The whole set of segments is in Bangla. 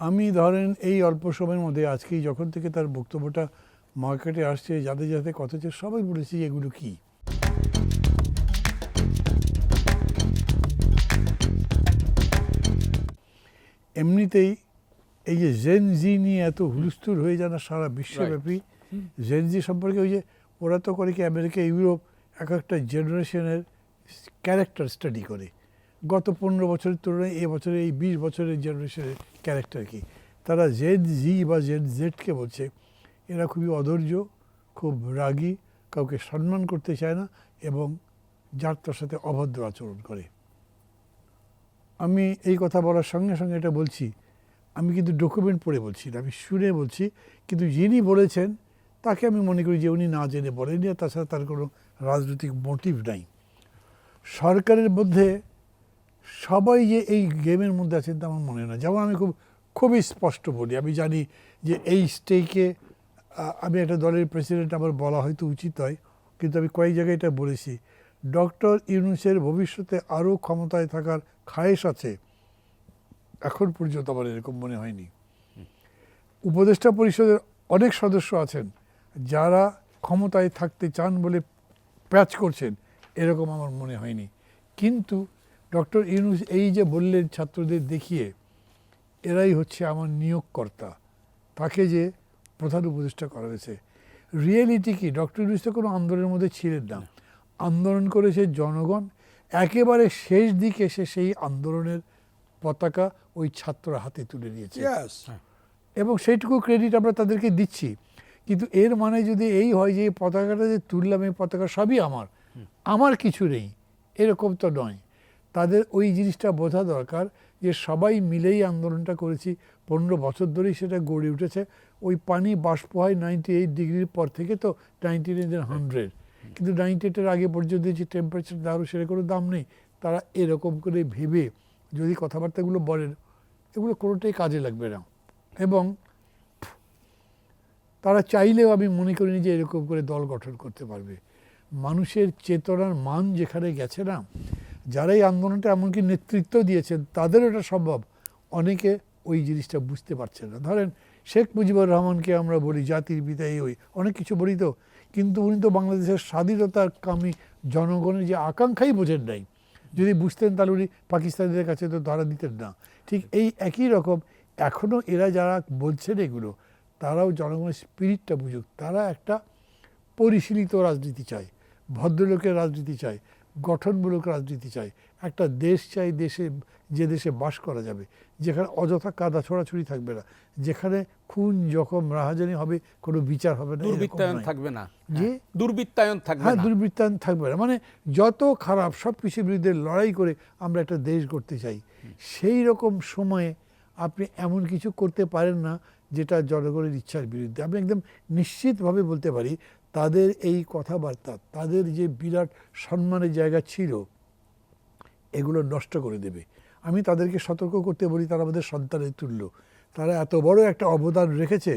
আমি ধরেন এই অল্প সময়ের মধ্যে আজকেই যখন থেকে তার বক্তব্যটা মার্কেটে আসছে, যাদের যাতে কথা হচ্ছে, সবাই বলেছি এগুলো কি। এমনিতেই এই যে জেন জি নিয়ে এত হুলস্থুল হয়ে জানা সারা বিশ্বব্যাপী, জেন জি সম্পর্কে ওই যে ওরা তো করে কি আমেরিকা ইউরোপ এক একটা জেনারেশনের ক্যারেক্টার স্টাডি করে, গত 15 বছরের তুলনায় এবছরে এই 20 বছরের জেনারেশনের ক্যারেক্টার কি। তারা জেন জি বা জেন জেডকে বলছে এরা খুবই অধৈর্য, খুব রাগী, কাউকে সম্মান করতে চায় না এবং যার তার সাথে অভদ্র আচরণ করে। আমি এই কথা বলার সঙ্গে সঙ্গে এটা বলছি, আমি কিন্তু ডকুমেন্ট পড়ে বলছি না, আমি শুনে বলছি। কিন্তু যিনি বলেছেন তাকে আমি মনে করি যে উনি না জেনে বলেনি, আর তাছাড়া তার কোনো রাজনৈতিক মোটিভ নাই। সরকারের মধ্যে সবাই যে এই গেমের মধ্যে আছেন তা আমার মনে হয় না। যেমন আমি খুবই স্পষ্ট বলি, আমি জানি যে এই স্টেকে আমি একটা দলের প্রেসিডেন্ট, আমার বলা হয়তো উচিত হয়, কিন্তু আমি কয়েক জায়গায় এটা বলেছি, ডক্টর ইউনূসের ভবিষ্যতে আরও ক্ষমতায় থাকার খায়েশ আছে, এখন পর্যন্ত আমার এরকম মনে হয়নি। উপদেষ্টা পরিষদের অনেক সদস্য আছেন যারা ক্ষমতায় থাকতে চান বলে প্যাচ করছেন, এরকম আমার মনে হয়নি। কিন্তু ডক্টর ইউনূস এই যে বললেন ছাত্রদের দেখিয়ে এরাই হচ্ছে আমার নিয়োগকর্তা, তাকে যে প্রধান উপদেষ্টা করা হয়েছে, রিয়েলিটি কি? ডক্টর ইউনূস তো কোনো আন্দোলনের মধ্যে ছিলেন না, আন্দোলন করেছে জনগণ। একেবারে শেষ দিকে এসে সেই আন্দোলনের পতাকা ওই ছাত্ররা হাতে তুলে নিয়েছে, এবং সেইটুকু ক্রেডিট আমরা তাদেরকে দিচ্ছি। কিন্তু এর মানে যদি এই হয় যে এই পতাকাটা যে তুললাম, এই পতাকা সবই আমার কিছু নেই, এরকম তো নয়। তাদের ওই জিনিসটা বোঝা দরকার যে সবাই মিলেই আন্দোলনটা করেছি, 15 বছর ধরেই সেটা গড়ে উঠেছে। ওই পানি বাষ্প হয় 98 ডিগ্রির পর থেকে, তো 99 100, কিন্তু 98-এর আগে পর্যন্ত যে টেম্পারেচার দাঁড়ো সেটা কোনো দাম নেই। তারা এরকম করে ভেবে যদি কথাবার্তাগুলো বলেন, এগুলো কোনোটাই কাজে লাগবে না। এবং তারা চাইলেও আমি মনে করিনি যে এরকম করে দল গঠন করতে পারবে। মানুষের চেতনার মান যেখানে গেছে না, যারা এই আন্দোলনটা এমনকি নেতৃত্ব দিয়েছেন তাদের এটা সম্ভব, অনেকে ওই জিনিসটা বুঝতে পারছে না। ধরেন শেখ মুজিবুর রহমানকে আমরা বলি জাতির পিতা, ওই অনেক কিছু বলি তো, কিন্তু উনি তো বাংলাদেশের স্বাধীনতার কামী জনগণের যে আকাঙ্ক্ষাই বোঝেন নাই। যদি বুঝতেন তাহলে উনি পাকিস্তানিদের কাছে তো ধরা দিতেন না। ঠিক এই একই রকম এখনও এরা যারা বলছেন এগুলো, তারাও জনগণের স্পিরিটটা বুঝুক। তারা একটা পরিশীলিত রাজনীতি চায়, ভদ্রলোকের রাজনীতি চায়, গঠনমূলক রাজনীতি চায়, একটা দেশ চাই যে দেশে বাস করা যাবে, যেখানে অযথা কাদা ছড়াছড়ি থাকবে না, যেখানে খুন জখম রাহাজানি হবে, কোনো বিচার হবে না, দুর্বৃত্তায়ন থাকবে না, যে দুর্বৃত্তায়ন থাকবে না, দুর্বৃত্তায়ন থাকবে না, মানে যত খারাপ সব কিছুর বিরুদ্ধে লড়াই করে আমরা একটা দেশ গড়তে চাই। সেই রকম সময়ে আপনি এমন কিছু করতে পারেন না যেটা জনগণের ইচ্ছার বিরুদ্ধে। আমি একদম নিশ্চিতভাবে বলতে পারি তাদের এই কথাবার্তা, তাদের যে বিরাট সম্মানের জায়গা ছিল, এগুলো নষ্ট করে দেবে। আমি তাদেরকে সতর্ক করতে বলি, তারা আমাদের সন্তানের তুল্য, তারা এত বড় একটা অবদান রেখেছে,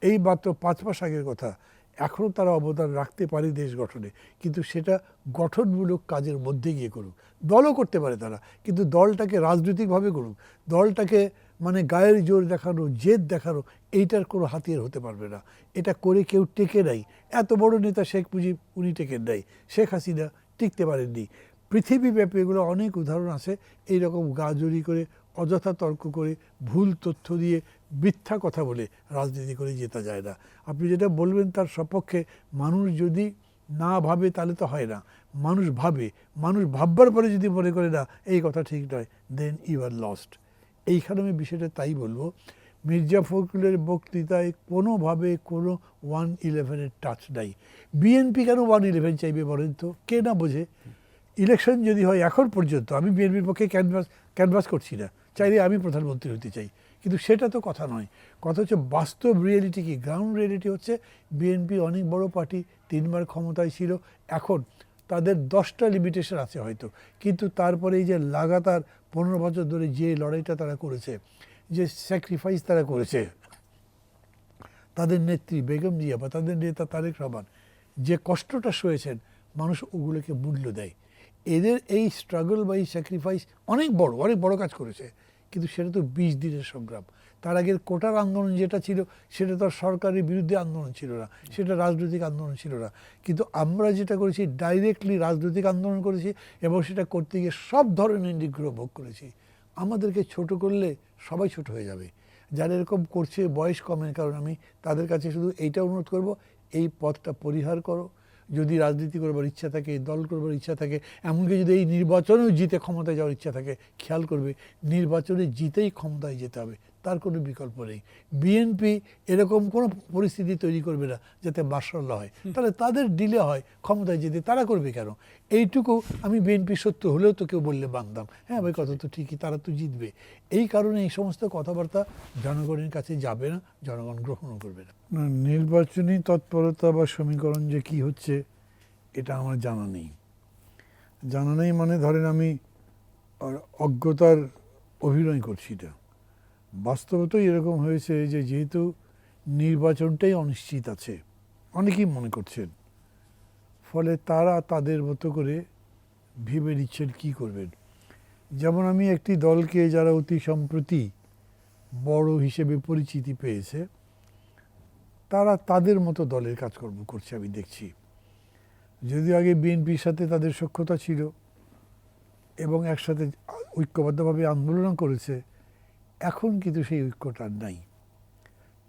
এই মাত্র 5 মাস আগের কথা, এখনও তারা অবদান রাখতে পারে দেশ গঠনে, কিন্তু সেটা গঠনমূলক কাজের মধ্যে গিয়ে করুক। দলও করতে পারে তারা, কিন্তু দলটাকে রাজনৈতিকভাবে করুক। দলটাকে মানে গায়ের জোর দেখানো, জেদ দেখানো, এইটার কোনো হাতিয়ার হতে পারবে না। এটা করে কেউ টেকে নাই। এত বড় নেতা শেখ মুজিব, উনি টেকেন নাই, শেখ হাসিনা টিকতে পারেননি। পৃথিবীব্যাপী এগুলো অনেক উদাহরণ আছে। এইরকম গাজরি করে, অযথা তর্ক করে, ভুল তথ্য দিয়ে, মিথ্যা কথা বলে রাজনীতি করে জেতা যায় না। আপনি যেটা বলবেন তার সপক্ষে মানুষ যদি না ভাবে তাহলে তো হয় না। মানুষ ভাবে, মানুষ ভাববার পরে যদি মনে করে না এই কথা ঠিক নয়, দেন ইউ আর লস্ট। এইখানে আমি বিষয়টা তাই বলবো, মির্জা ফখরুলের বক্তৃতায় কোনোভাবে কোনো 111-এর টাচ নাই। বিএনপি কেন 111 চাইবে বলেন তো? কে না বোঝে? ইলেকশন যদি হয়, এখন পর্যন্ত আমি বিএনপির পক্ষে ক্যানভাস করছি না, চাইলে আমি প্রধানমন্ত্রী হতে চাই, কিন্তু সেটা তো কথা নয়। কথা হচ্ছে বাস্তব রিয়েলিটি কি, গ্রাউন্ড রিয়েলিটি হচ্ছে বিএনপি অনেক বড় পার্টি, 3 বার ক্ষমতায় ছিল, এখন তাদের 10টা লিমিটেশন আছে হয়তো, কিন্তু তারপরে এই যে লাগাতার 15 বছর ধরে যে লড়াইটা তারা করেছে, যে স্যাক্রিফাইস তারা করেছে, তাদের নেত্রী বেগম জিয়া বা তাদের নেতা তারেক রহমান যে কষ্টটা সয়েছেন, মানুষ ওগুলোকে মূল্য দেয়। এদের এই স্ট্রাগল বা এই স্যাক্রিফাইস অনেক বড় কাজ করেছে, কিন্তু সেটা তো 20 দিনের সংগ্রাম। তার আগের কোটার আন্দোলন যেটা ছিল সেটা তো আর সরকারের বিরুদ্ধে আন্দোলন ছিল না, সেটা রাজনৈতিক আন্দোলন ছিল না। কিন্তু আমরা যেটা করেছি ডাইরেক্টলি রাজনৈতিক আন্দোলন করেছি, এবং সেটা করতে গিয়ে সব ধরনের নিগ্রহ ভোগ করেছি। আমাদেরকে ছোট করলে সবাই ছোট হয়ে যাবে। যারা এরকম করছে বয়স কমের কারণে আমি তাদের কাছে শুধু এইটা অনুরোধ করব, এই পথটা পরিহার করো। যদি রাজনীতি করবার ইচ্ছা থাকে, দল করবার ইচ্ছা থাকে, এমনকি যদি এই নির্বাচনেও জিতে ক্ষমতায় যাওয়ার ইচ্ছা থাকে, খেয়াল করবে নির্বাচনে জিতেই ক্ষমতায় যেতে হবে, তার কোনো বিকল্প নেই। বিএনপি এরকম কোনো পরিস্থিতি তৈরি করবে না যাতে মার্শাল্লাহ হয়, তাহলে তাদের ডিলে হয় ক্ষমতায় যেতে, তারা করবে কেন? এইটুকু আমি বিএনপি সত্য হলেও তো কেউ বললে বান্ধব, হ্যাঁ ভাই কথা তো ঠিকই, তারা তো জিতবে। এই কারণে এই সমস্ত কথাবার্তা জনগণের কাছে যাবে না, জনগণ গ্রহণও করবে না। নির্বাচনী তৎপরতা বা সমীকরণ যে কি হচ্ছে এটা আমার জানা নেই। জানা নেই মানে ধরেন আমি অজ্ঞতার অভিনয় করছি না। বাস্তবতই এরকম হয়েছে যে যেহেতু নির্বাচনটাই অনিশ্চিত আছে, অনেকেই মনে করছেন, ফলে তারা তাদের মতো করে ভেবে নিচ্ছেন কী করবেন। যেমন আমি একটি দলকে যারা অতি সম্প্রতি বড় হিসেবে পরিচিতি পেয়েছে, তারা তাদের মতো দলের কাজকর্ম করছে আমি দেখছি। যদিও আগে বিএনপির সাথে তাদের সখ্যতা ছিল এবং একসাথে ঐক্যবদ্ধভাবে আন্দোলন করেছে, এখন কিন্তু সেই ঐক্যটা নাই।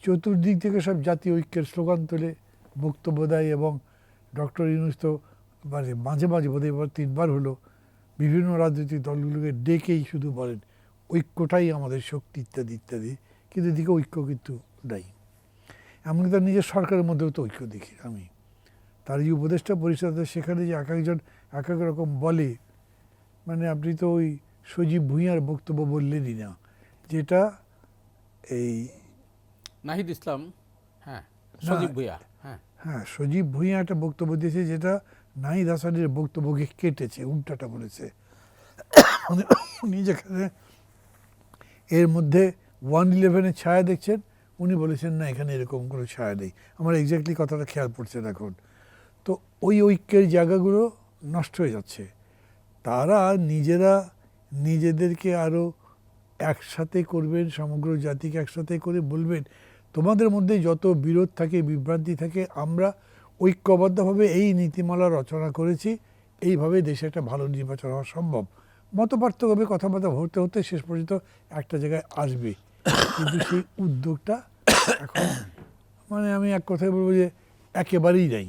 চতুর্দিক থেকে সব জাতীয় ঐক্যের স্লোগান তোলে, বক্তব্য দেয়, এবং ডক্টর ইউনূস তো মানে মাঝে মাঝে বোধহয় এবার 3বার হলো বিভিন্ন রাজনৈতিক দলগুলোকে ডেকেই শুধু বলেন ঐক্যটাই আমাদের শক্তি ইত্যাদি ইত্যাদি, কিন্তু এদিকে ঐক্য কিন্তু নাই। এমনকি তার নিজের সরকারের মধ্যেও তো ঐক্য দেখি আমি। তার এই উপদেষ্টা পরিষদে সেখানে যে এক একজন এক এক রকম বলে, মানে আপনি তো ওই সজীব ভুঁইয়ার বক্তব্য বললেনই না, যেটা এই নাহিদ ইসলাম, হ্যাঁ সজীব ভুঁইয়া, হ্যাঁ হ্যাঁ সজীব ভুঁইয়া একটা বক্তব্য দিয়েছে যেটা নাহিদ হাসানের বক্তব্যকে কেটেছে, উল্টাটা বলেছে। উনি যেখানে এর মধ্যে 111-এর ছায়া দেখছেন, উনি বলেছেন না এখানে এরকম কোনো ছায়া নেই। আমার এক্স্যাক্টলি কথাটা খেয়াল পড়ছে না এখন। তো ওই ঐক্যের জায়গাগুলো নষ্ট হয়ে যাচ্ছে। তারা নিজেরা নিজেদেরকে আরও একসাথে করবেন, সমগ্র জাতিকে একসাথে করে বলবেন তোমাদের মধ্যে যত বিরোধ থাকে, বিভ্রান্তি থাকে, আমরা ঐক্যবদ্ধভাবে এই নীতিমালা রচনা করেছি, এইভাবে দেশে একটা ভালো নির্বাচন হওয়া সম্ভব। মতপার্থক্য হবে, কথাবার্তা হতে হতে শেষ পর্যন্ত একটা জায়গায় আসবে, কিন্তু সেই উদ্যোগটা এখন মানে আমি এক কথায় বলবো যে একেবারেই নেই।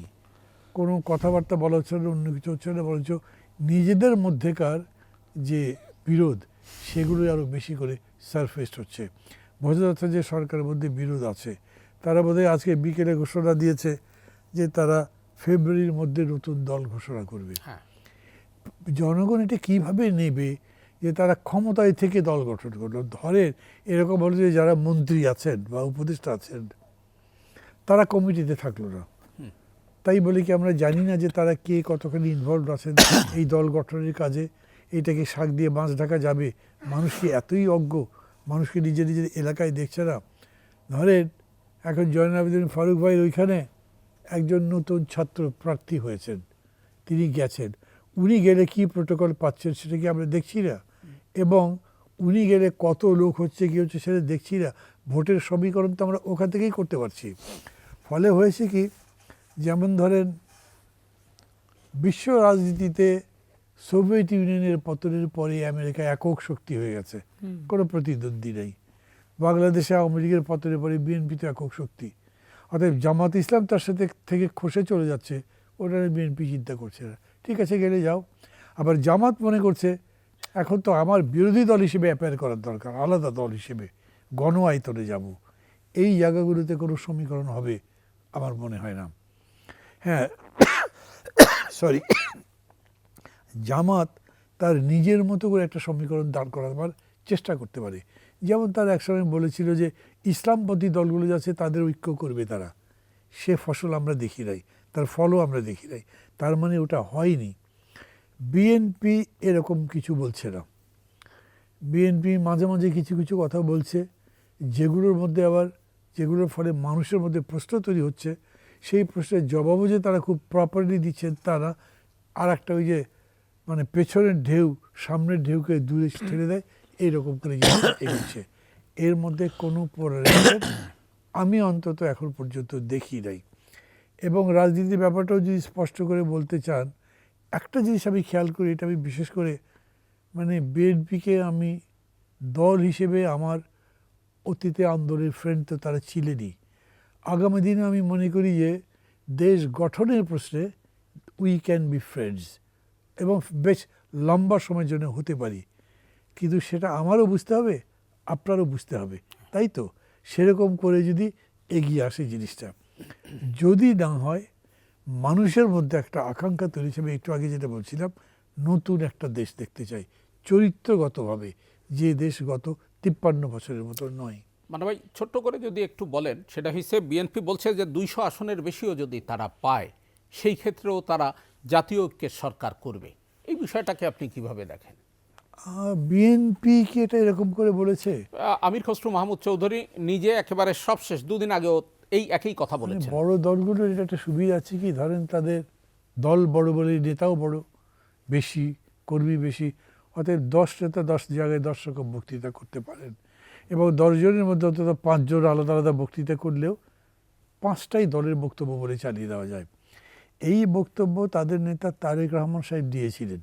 কোনো কথাবার্তা বলা হচ্ছে না, অন্য কিছু হচ্ছে না, বরঞ্চ নিজেদের মধ্যেকার যে বিরোধ সেগুলো আরও বেশি করে সারফেস হচ্ছে। বোঝা যাচ্ছে যে সরকারের মধ্যে বিরোধ আছে। তারা বোধহয় আজকে বিকেলে ঘোষণা দিয়েছে যে তারা ফেব্রুয়ারির মধ্যে নতুন দল ঘোষণা করবে। জনগণ এটা কীভাবে নেবে যে তারা ক্ষমতায় থেকে দল গঠন করলো? ধরেন এরকম হলো যে যারা মন্ত্রী আছেন বা উপদেষ্টা আছেন তারা কমিটিতে থাকলো না, তাই বলে কি আমরা জানি না যে তারা কে কতখানি ইনভলভ আছেন এই দল গঠনের কাজে? এইটাকে শাক দিয়ে মাছ ঢাকা যাবে? মানুষ কি এতই অজ্ঞ? মানুষকে নিজের নিজের এলাকায় দেখছে না? ধরেন এখন জয়নাল আবেদিন ফারুক ভাইয়ের ওইখানে একজন নতুন ছাত্র প্রার্থী হয়েছেন, তিনি গেছেন, উনি গেলে কি প্রোটোকল পাচ্ছেন সেটা কি আমরা দেখছি না? এবং উনি গেলে কত লোক হচ্ছে কি হচ্ছে সেটা দেখছি না? ভোটের সমীকরণ তো আমরা ওখান থেকেই করতে পারছি। ফলে হয়েছে কি, যেমন ধরেন বিশ্ব রাজনীতিতে সোভিয়েত ইউনিয়নের পতনের পরে আমেরিকা একক শক্তি হয়ে গেছে, কোনো প্রতিদ্বন্দ্বী নেই। বাংলাদেশে আওয়ামী লীগের পতনের পরে বিএনপি তো একক শক্তি। অতএব জামাত ইসলাম তার সাথে থেকে খসে চলে যাচ্ছে, ওটা বিএনপি চিন্তা করছে না, ঠিক আছে গেলে যাও। আবার জামাত মনে করছে এখন তো আমার বিরোধী দল হিসেবে অ্যাপেয়ার করার দরকার, আলাদা দল হিসেবে গণ আয়তনে যাব। এই জায়গাগুলোতে কোনো সমীকরণ হবে আমার মনে হয় না। হ্যাঁ সরি, জামাত তার নিজের মতো করে একটা সমীকরণ দাঁড় করাবার চেষ্টা করতে পারে। যেমন তার একসময় বলেছিল যে ইসলামপন্থী দলগুলো যাচ্ছে তাদের ঐক্য করবে তারা, সে ফসল আমরা দেখি নাই, তার ফলও আমরা দেখি নাই, তার মানে ওটা হয়নি। বিএনপি এরকম কিছু বলছে না। বিএনপি মাঝে মাঝে কিছু কিছু কথা বলছে যেগুলোর মধ্যে আবার যেগুলোর ফলে মানুষের মধ্যে প্রশ্ন তৈরি হচ্ছে, সেই প্রশ্নের জবাবও যে তারা খুব প্রপারলি দিচ্ছেন তারা, আর একটা ওই যে মানে পেছনের ঢেউ সামনের ঢেউকে দূরে ঠেলে দেয়, এইরকম করে জিনিসটা এগোচ্ছে। এর মধ্যে কোনো পরিবর্তন আমি অন্তত এখন পর্যন্ত দেখি নাই। এবং রাজনীতির ব্যাপারটাও যদি স্পষ্ট করে বলতে চান, একটা জিনিস আমি খেয়াল করি, এটা আমি বিশেষ করে মানে বিএনপিকে আমি দল হিসেবে আমার অতীতে আন্দোলনের ফ্রেন্ড তো তারা ছিলেনই, আগামী দিনে আমি মনে করি যে দেশ গঠনের প্রশ্নে উই ক্যান বি ফ্রেন্ডস এবং বেশ লম্বা সময়ের জন্য হতে পারি। কিন্তু সেটা আমারও বুঝতে হবে, আপনারও বুঝতে হবে, তাই তো? সেরকম করে যদি এগিয়ে আসে জিনিসটা, যদি না হয় মানুষের মধ্যে একটা আকাঙ্ক্ষা তৈরি হিসেবে একটু আগে যেটা বলছিলাম, নতুন একটা দেশ দেখতে চাই চরিত্রগতভাবে, যে দেশ গত 53 বছরের মতো নয়। মানে ভাই ছোট্ট করে যদি একটু বলেন, সেটা হিসেবে বিএনপি বলছে যে 200 আসনের বেশিও যদি তারা পায় সেই ক্ষেত্রেও তারা জাতীয় ঐক্যের সরকার করবে। এই বিষয়টাকে আপনি কিভাবে দেখেন? বিএনপি কি এটা এরকম করে বলেছে? আমির খসরু মাহমুদ চৌধুরী নিজে একেবারে সবশেষ দুদিন আগেও এই একই কথা বলেছেন। বড় দলগুলোর এটা একটা সুবিধা আছে কি, ধরেন তাদের দল বড় বলে নেতাও বড়, বেশি কর্মী বেশি, অতএব 10 নেতা 10 জায়গায় 10 রকম বক্তৃতা করতে পারেন এবং 10 জনের মধ্যে অন্তত 5 জন আলাদা আলাদা বক্তৃতা করলেও 5টাই দলের বক্তব্য বলে চালিয়ে দেওয়া যায়। এই বক্তব্য তাদের নেতা তারেক রহমান সাহেব দিয়েছিলেন,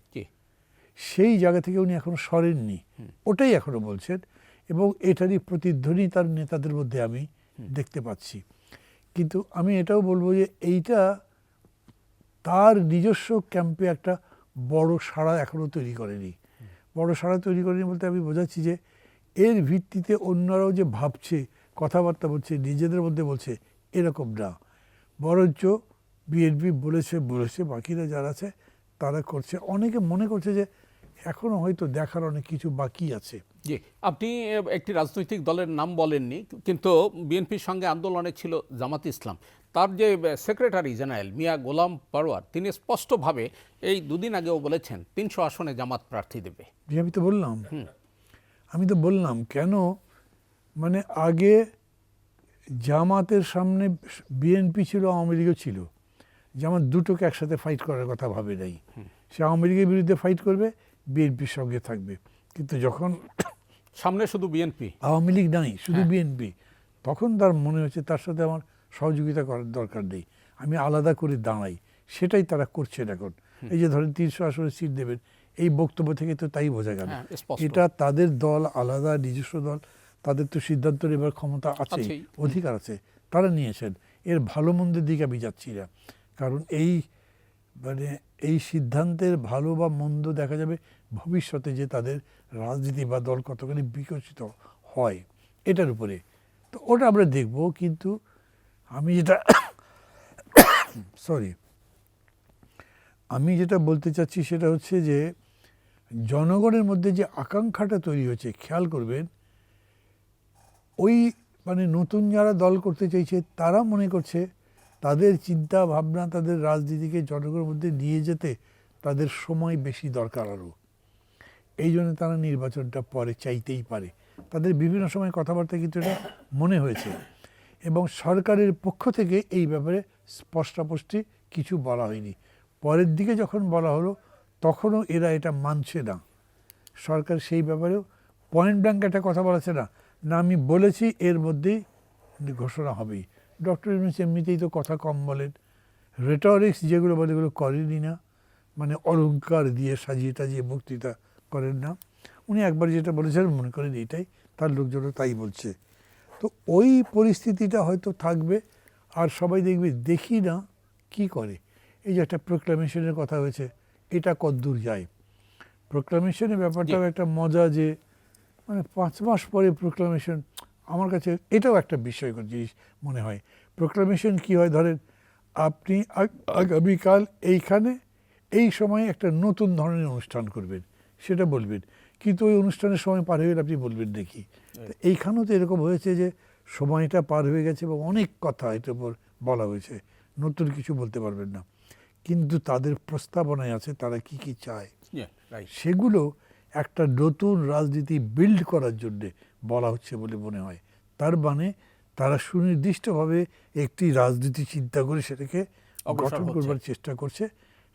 সেই জায়গা থেকে উনি এখনো সরেননি, ওটাই এখনো বলছেন এবং এটারই প্রতিধ্বনি তার নেতাদের মধ্যে আমি দেখতে পাচ্ছি। কিন্তু আমি এটাও বলবো যে এইটা তার নিজস্ব ক্যাম্পে একটা বড় সাড়া এখনো তৈরি করেনি। বড় সাড়া তৈরি করেনি বলতে আমি বোঝাচ্ছি যে এর ভিত্তিতে অন্যরাও যে ভাবছে, কথাবার্তা বলছে, নিজেদের মধ্যে বলছে, এরকম না। বরঞ্চ বিএনপি বলেছে, বাকিরা যারা আছে তারা করছে। অনেকে মনে করছে যে এখনো হয়তো দেখার অনেক কিছু বাকি আছে। জি, আপনি একটি রাজনৈতিক দলের নাম বলেননি, কিন্তু বিএনপির সঙ্গে আন্দোলনে ছিল জামাত ইসলাম। তার যে সেক্রেটারি জেনারেল মিয়া গোলাম পরোয়ার, তিনি স্পষ্টভাবে এই দুদিন আগেও বলেছেন 300 আসনে জামাত প্রার্থী দেবে। আমি তো বললাম কেন, মানে আগে জামাতের সামনে বিএনপি ছিল, আওয়ামী লীগও ছিল, জামাত দুটোকে একসাথে ফাইট করার কথা ভাবে নাই। সে আওয়ামী লীগের বিরুদ্ধে ফাইট করবে, বিএনপির সঙ্গে থাকবে। কিন্তু যখন সামনে শুধু বিএনপি, আওয়ামী লীগ নাই, শুধু বিএনপি, তখন তার মনে হচ্ছে তার সাথে আমার সহযোগিতা করার দরকার নেই, আমি আলাদা করে দাঁড়াই। সেটাই তারা করছেন এখন। এই যে ধরেন 300 আসনে সিট দেবেন, এই বক্তব্য থেকে তো তাই বোঝা গেল। এটা তাদের দল আলাদা, নিজস্ব দল, তাদের তো সিদ্ধান্ত নেবার ক্ষমতা আছে, অধিকার আছে, তারা নিয়েছেন। এর ভালো মন্দের দিকে আমি যাচ্ছি না, কারণ এই সিদ্ধান্তের ভালো বা মন্দ দেখা যাবে ভবিষ্যতে, যে তাদের রাজনীতি বা দল কতখানি বিকশিত হয় এটার উপরে, তো ওটা আমরা দেখব। কিন্তু আমি যেটা বলতে চাচ্ছি সেটা হচ্ছে যে জনগণের মধ্যে যে আকাঙ্ক্ষাটা তৈরি হয়েছে, খেয়াল করবেন, ওই নতুন যারা দল করতে চাইছে তারা মনে করছে তাদের চিন্তা ভাবনা, তাদের রাজনীতিকে জনগণের মধ্যে নিয়ে যেতে তাদের সময় বেশি দরকার আরও। এই জন্য তারা নির্বাচনটা পরে চাইতেই পারে। তাদের বিভিন্ন সময় কথাবার্তা কিন্তু এটা মনে হয়েছে এবং সরকারের পক্ষ থেকে এই ব্যাপারে স্পষ্টাস্পষ্টি কিছু বলা হয়নি। পরের দিকে যখন বলা হলো তখনও এরা এটা মানছে না। সরকার সেই ব্যাপারেও পয়েন্ট ব্ল্যাঙ্ক একটা কথা বলেছে না, আমি বলেছি এর মধ্যেই ঘোষণা হবেই। ডক্টর ইউনূস এমনিতেই তো কথা কম বলেন, রেটরিক্স যেগুলো বলে এগুলো করেনই না, অলংকার দিয়ে সাজিয়ে টাজিয়ে বক্তৃতা করেন না। উনি একবার যেটা বলেছেন মনে করেন এটাই, তার লোকজনও তাই বলছে। তো ওই পরিস্থিতিটা হয়তো থাকবে, আর সবাই দেখবে দেখি না কি করে। এই যে একটা প্রোক্লামেশনের কথা হয়েছে, এটা কতদূর যায়। প্রোক্লামেশনের ব্যাপারটাও একটা মজা, যে 5 মাস পরে প্রোক্লামেশন, আমার কাছে এটাও একটা বিস্ময়কর জিনিস মনে হয়। প্রোক্লামেশন কি হয়, ধরেন আপনি আগামীকাল এইখানে এই সময় একটা নতুন ধরনের অনুষ্ঠান করবেন, সেটা বলবেন, কিন্তু ওই অনুষ্ঠানের সময় পার হয়ে গেলে আপনি বলবেন দেখি। এইখানেও তো এরকম হয়েছে যে সময়টা পার হয়ে গেছে এবং অনেক কথা এটার উপর বলা হয়েছে, নতুন কিছু বলতে পারবেন না। কিন্তু তাদের প্রস্তাবনায় আছে তারা কি কি চায়, সেগুলো একটা নতুন রাজনীতি বিল্ড করার জন্যে বলা হচ্ছে বলে মনে হয়। তার তারা সুনির্দিষ্টভাবে একটি রাজনীতি চিন্তা করে সেটাকে গঠন করবার চেষ্টা করছে।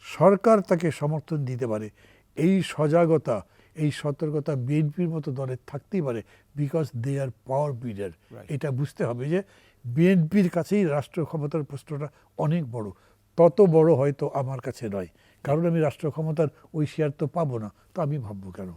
সরকার তাকে সমর্থন দিতে পারে, এই সজাগতা, এই সতর্কতা বিএনপির মতো দলের থাকতেই পারে, বিকজ দে আর পাওয়ার বিডার। এটা বুঝতে হবে যে বিএনপির কাছেই রাষ্ট্র ক্ষমতার প্রশ্নটা অনেক বড়, তত বড় হয়তো আমার কাছে নয়, কারণ আমি রাষ্ট্র ক্ষমতার ওই শেয়ার তো পাবো না, তো আমি ভাববো কেন।